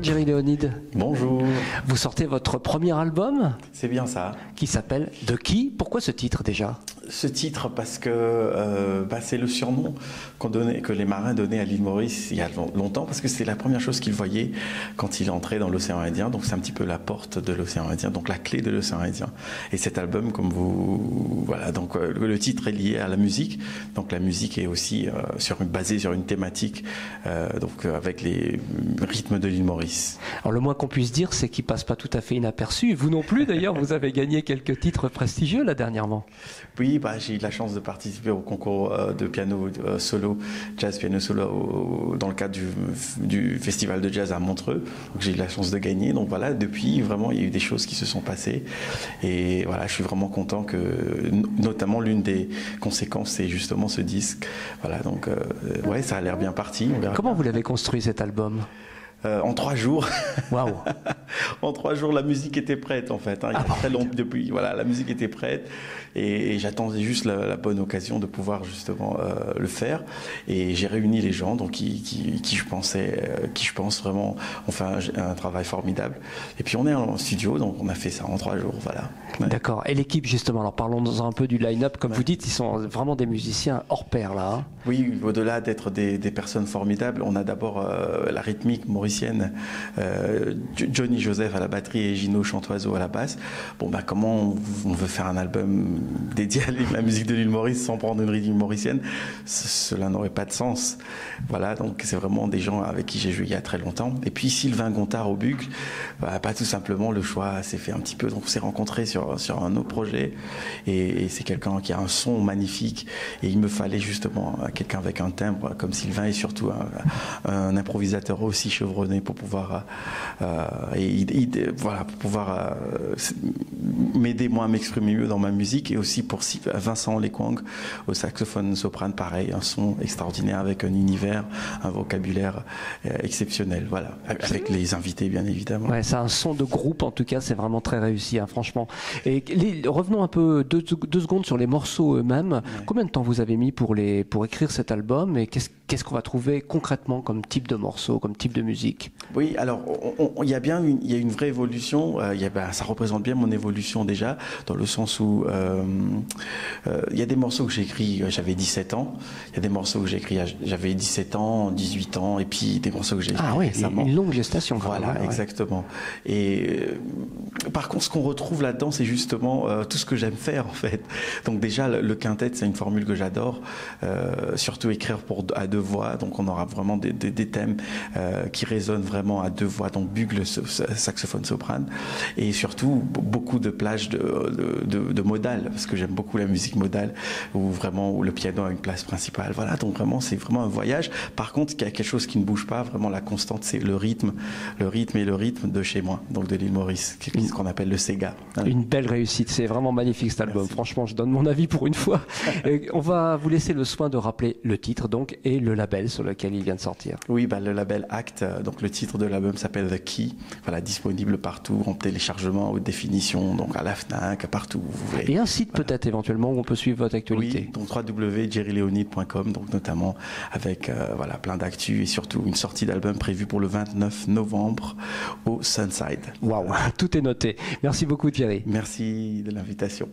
Bonjour Jerry Léonide. Bonjour. Vous sortez votre premier album C'est bien ça. qui s'appelle De qui? Pourquoi ce titre déjà? Ce titre parce que c'est le surnom que les marins donnaient à l'île Maurice il y a longtemps, parce que c'est la première chose qu'ils voyaient quand il entrait dans l'océan Indien. Donc c'est un petit peu la porte de l'océan Indien, donc la clé de l'océan Indien. Et cet album, comme vous... Voilà, donc le titre est lié à la musique. Donc la musique est aussi basée sur une thématique, avec les rythmes de l'île Maurice. Alors le moins qu'on puisse dire, c'est qu'il passe pas tout à fait inaperçu. Vous non plus d'ailleurs, vous avez gagné quelques titres prestigieux là dernièrement. Oui, j'ai eu la chance de participer au concours de piano solo, jazz piano solo, dans le cadre du festival de jazz à Montreux. Donc j'ai eu la chance de gagner. Donc voilà, depuis, vraiment, il y a eu des choses qui se sont passées. Et voilà, je suis vraiment content que, notamment, l'une des conséquences, c'est justement ce disque. Voilà, donc, ouais, ça a l'air bien parti. Comment vous l'avez construit cet album? En 3 jours. Waouh. En 3 jours, la musique était prête en fait. Il y a très longtemps depuis. Voilà, la musique était prête et j'attendais juste la bonne occasion de pouvoir justement le faire. Et j'ai réuni les gens donc qui je pense vraiment ont fait un travail formidable. Et puis on est en studio, donc on a fait ça en 3 jours. Voilà. Ouais. D'accord. Et l'équipe justement. Alors parlons un peu du line-up. Comme vous dites, ils sont vraiment des musiciens hors pair là. Hein. Oui, au-delà d'être des personnes formidables, on a d'abord la rythmique mauricienne. Johnny Joseph à la batterie et Gino Chantoiseau à la basse. Bon, comment on veut faire un album dédié à la musique de l'île Maurice sans prendre une rythmique mauricienne? Cela n'aurait pas de sens. Voilà, donc c'est vraiment des gens avec qui j'ai joué il y a très longtemps. Et puis Sylvain Gontard au bugle, pas tout simplement, le choix s'est fait un petit peu. Donc on s'est rencontrés sur un autre projet et c'est quelqu'un qui a un son magnifique et il me fallait justement quelqu'un avec un timbre comme Sylvain et surtout un improvisateur aussi chevronné pour pouvoir m'aider moi à m'exprimer mieux dans ma musique, et aussi pour Vincent Lekwang au saxophone soprane, pareil, un son extraordinaire avec un univers, un vocabulaire exceptionnel, voilà, avec les invités bien évidemment. Ouais, c'est un son de groupe en tout cas, c'est vraiment très réussi, hein, franchement. Et revenons un peu deux secondes sur les morceaux eux-mêmes. Ouais. Combien de temps vous avez mis pour écrire cet album, et qu'est-ce qu'on va trouver concrètement comme type de morceaux, comme type de musique? Oui, alors il y a une vraie évolution. Ça représente bien mon évolution déjà, dans le sens où il y a des morceaux que j'ai écrits, j'avais 17 ans. Il y a des morceaux que j'ai écrits, j'avais 17 ans, 18 ans, et puis des morceaux que j'ai écrits récemment. Une longue gestation. Voilà, ouais. Exactement. Et par contre, ce qu'on retrouve là-dedans, c'est justement tout ce que j'aime faire en fait. Donc déjà, le quintet, c'est une formule que j'adore, surtout écrire à 2 voix. Donc on aura vraiment des thèmes qui résonnent vraiment à 2 voix, donc bugle, saxophone, soprane, et surtout beaucoup de plages de modales, parce que j'aime beaucoup la musique modale, où le piano a une place principale. Voilà, donc vraiment c'est vraiment un voyage. Par contre, il y a quelque chose qui ne bouge pas, vraiment la constante, c'est le rythme de chez moi, donc de l'île Maurice, ce qu'on appelle le Sega. Une belle réussite, c'est vraiment magnifique cet album. Merci. Franchement, je donne mon avis pour une fois. On va vous laisser le soin de rappeler le titre donc et le label sur lequel il vient de sortir. Oui, le label Act, donc le titre de l'album s'appelle The Key, voilà, disponible partout en téléchargement, haute définition, donc à la Fnac, partout où vous voulez. Et un site peut-être éventuellement où on peut suivre votre actualité. Oui, donc www.jerryleonide.com, donc notamment avec plein d'actu et surtout une sortie d'album prévue pour le 29 novembre au Sunside. Waouh, tout est noté. Merci beaucoup Jerry. Merci de l'invitation.